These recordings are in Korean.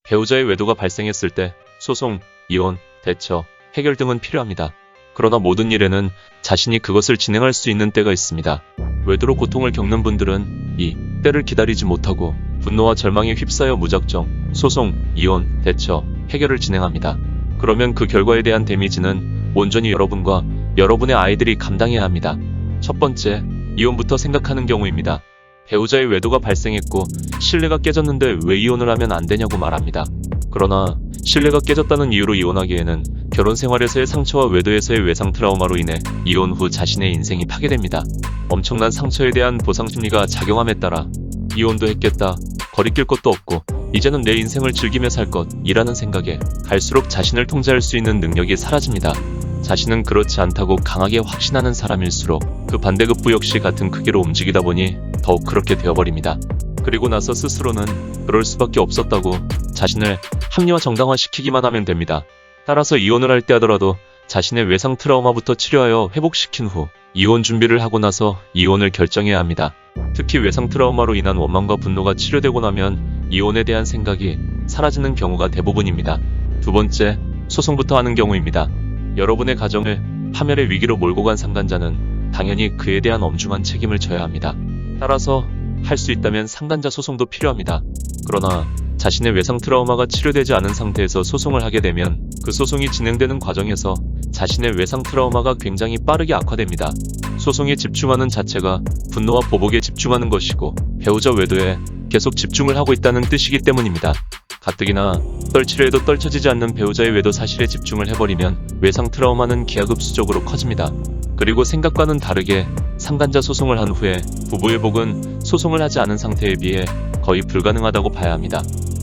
배우자의 외도가 발생했을 때 소송, 이혼, 대처, 해결 등은 필요합니다. 그러나 모든 일에는 자신이 그것을 진행할 수 있는 때가 있습니다. 외도로 고통을 겪는 분들은 이 때를 기다리지 못하고 분노와 절망에 휩싸여 무작정 소송, 이혼, 대처, 해결을 진행합니다. 그러면 그 결과에 대한 데미지는 온전히 여러분과 여러분의 아이들이 감당해야 합니다. 첫 번째, 이혼부터 생각하는 경우입니다. 배우자의 외도가 발생했고 신뢰가 깨졌는데 왜 이혼을 하면 안 되냐고 말합니다. 그러나 신뢰가 깨졌다는 이유로 이혼하기에는 결혼 생활에서의 상처와 외도에서의 외상 트라우마로 인해 이혼 후 자신의 인생이 파괴됩니다. 엄청난 상처에 대한 보상 심리가 작용함에 따라 이혼도 했겠다, 거리낄 것도 없고 이제는 내 인생을 즐기며 살 것이라는 생각에 갈수록 자신을 통제할 수 있는 능력이 사라집니다. 자신은 그렇지 않다고 강하게 확신하는 사람일수록 그 반대급부 역시 같은 크기로 움직이다 보니 더욱 그렇게 되어버립니다. 그리고 나서 스스로는 그럴 수밖에 없었다고 자신을 합리화 정당화시키기만 하면 됩니다. 따라서 이혼을 할 때 하더라도 자신의 외상 트라우마부터 치료하여 회복시킨 후 이혼 준비를 하고 나서 이혼을 결정해야 합니다. 특히 외상 트라우마로 인한 원망과 분노가 치료되고 나면 이혼에 대한 생각이 사라지는 경우가 대부분입니다. 두 번째, 소송부터 하는 경우입니다. 여러분의 가정을 파멸의 위기로 몰고 간 상간자는 당연히 그에 대한 엄중한 책임을 져야 합니다. 따라서 할 수 있다면 상간자 소송도 필요합니다. 그러나 자신의 외상 트라우마가 치료되지 않은 상태에서 소송을 하게 되면 그 소송이 진행되는 과정에서 자신의 외상 트라우마가 굉장히 빠르게 악화됩니다. 소송에 집중하는 자체가 분노와 보복에 집중하는 것이고 배우자 외도에 계속 집중을 하고 있다는 뜻이기 때문입니다. 가뜩이나 떨치려 해도 떨쳐지지 않는 배우자의 외도 사실에 집중을 해버리면 외상 트라우마는 기하급수적으로 커집니다. 그리고 생각과는 다르게 상간자 소송을 한 후에 부부회복은 소송을 하지 않은 상태에 비해 거의 불가능하다고 봐야 합니다.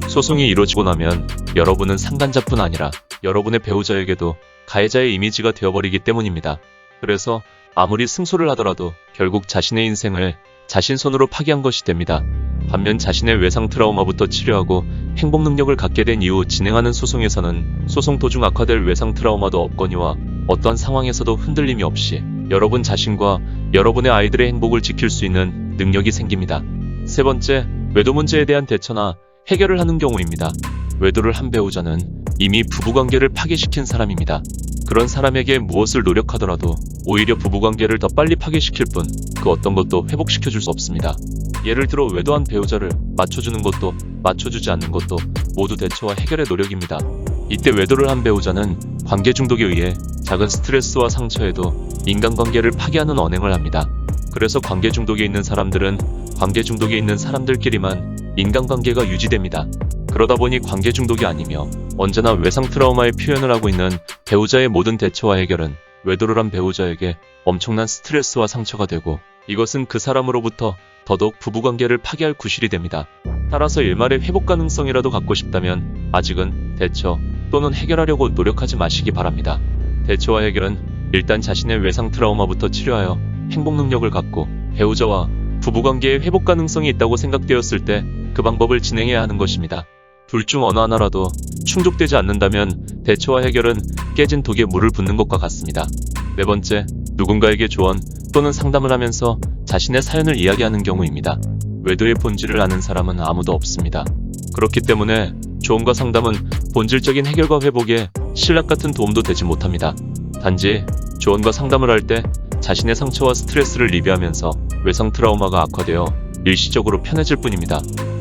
소송이 이루어지고 나면 여러분은 상간자뿐 아니라 여러분의 배우자에게도 가해자의 이미지가 되어버리기 때문입니다. 그래서 아무리 승소를 하더라도 결국 자신의 인생을 자신 손으로 파기한 것이 됩니다. 반면 자신의 외상 트라우마부터 치료하고 행복 능력을 갖게 된 이후 진행하는 소송에서는 소송 도중 악화될 외상 트라우마도 없거니와 어떠한 상황에서도 흔들림이 없이 여러분 자신과 여러분의 아이들의 행복을 지킬 수 있는 능력이 생깁니다. 세 번째, 외도 문제에 대한 대처나 해결을 하는 경우입니다. 외도를 한 배우자는 이미 부부관계를 파괴시킨 사람입니다. 그런 사람에게 무엇을 노력하더라도 오히려 부부관계를 더 빨리 파괴시킬 뿐 그 어떤 것도 회복시켜줄 수 없습니다. 예를 들어 외도한 배우자를 맞춰주는 것도 맞춰주지 않는 것도 모두 대처와 해결의 노력입니다. 이때 외도를 한 배우자는 관계 중독에 의해 작은 스트레스와 상처에도 인간관계를 파괴하는 언행을 합니다. 그래서 관계 중독에 있는 사람들은 관계 중독에 있는 사람들끼리만 인간관계가 유지됩니다. 그러다 보니 관계 중독이 아니며 언제나 외상 트라우마의 표현을 하고 있는 배우자의 모든 대처와 해결은 외도를 한 배우자에게 엄청난 스트레스와 상처가 되고 이것은 그 사람으로부터 더더욱 부부관계를 파괴할 구실이 됩니다. 따라서 일말의 회복 가능성이라도 갖고 싶다면 아직은 대처 또는 해결하려고 노력하지 마시기 바랍니다. 대처와 해결은 일단 자신의 외상 트라우마부터 치료하여 행복 능력을 갖고 배우자와 부부관계의 회복 가능성이 있다고 생각되었을 때 그 방법을 진행해야 하는 것입니다. 둘 중 어느 하나라도 충족되지 않는다면 대처와 해결은 깨진 독에 물을 붓는 것과 같습니다. 네 번째, 누군가에게 조언 또는 상담을 하면서 자신의 사연을 이야기하는 경우입니다. 외도의 본질을 아는 사람은 아무도 없습니다. 그렇기 때문에 조언과 상담은 본질적인 해결과 회복에 신락 같은 도움도 되지 못합니다. 단지 조언과 상담을 할 때 자신의 상처와 스트레스를 리뷰하면서 외상 트라우마가 악화되어 일시적으로 편해질 뿐입니다.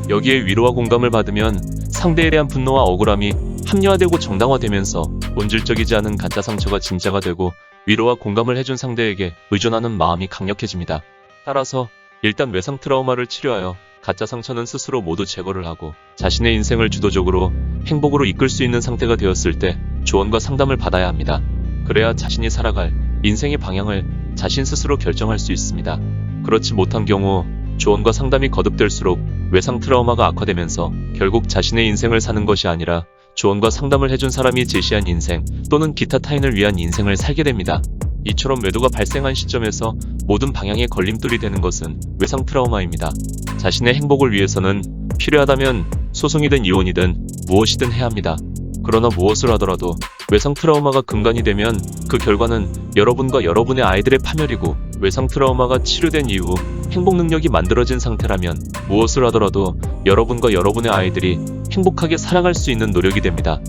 여기에 위로와 공감을 받으면 상대에 대한 분노와 억울함이 합리화되고 정당화되면서 본질적이지 않은 가짜 상처가 진짜가 되고 위로와 공감을 해준 상대에게 의존하는 마음이 강력해집니다. 따라서 일단 외상 트라우마를 치료하여 가짜 상처는 스스로 모두 제거를 하고 자신의 인생을 주도적으로 행복으로 이끌 수 있는 상태가 되었을 때 조언과 상담을 받아야 합니다. 그래야 자신이 살아갈 인생의 방향을 자신 스스로 결정할 수 있습니다. 그렇지 못한 경우 조언과 상담이 거듭될수록 외상 트라우마가 악화되면서 결국 자신의 인생을 사는 것이 아니라 조언과 상담을 해준 사람이 제시한 인생 또는 기타 타인을 위한 인생을 살게 됩니다. 이처럼 외도가 발생한 시점에서 모든 방향의 걸림돌이 되는 것은 외상 트라우마입니다. 자신의 행복을 위해서는 필요하다면 소송이든 이혼이든 무엇이든 해야 합니다. 그러나 무엇을 하더라도 외상 트라우마가 근간이 되면 그 결과는 여러분과 여러분의 아이들의 파멸이고 외상 트라우마가 치료된 이후 행복 능력이 만들어진 상태라면 무엇을 하더라도 여러분과 여러분의 아이들이 행복하게 살아갈 수 있는 노력이 됩니다.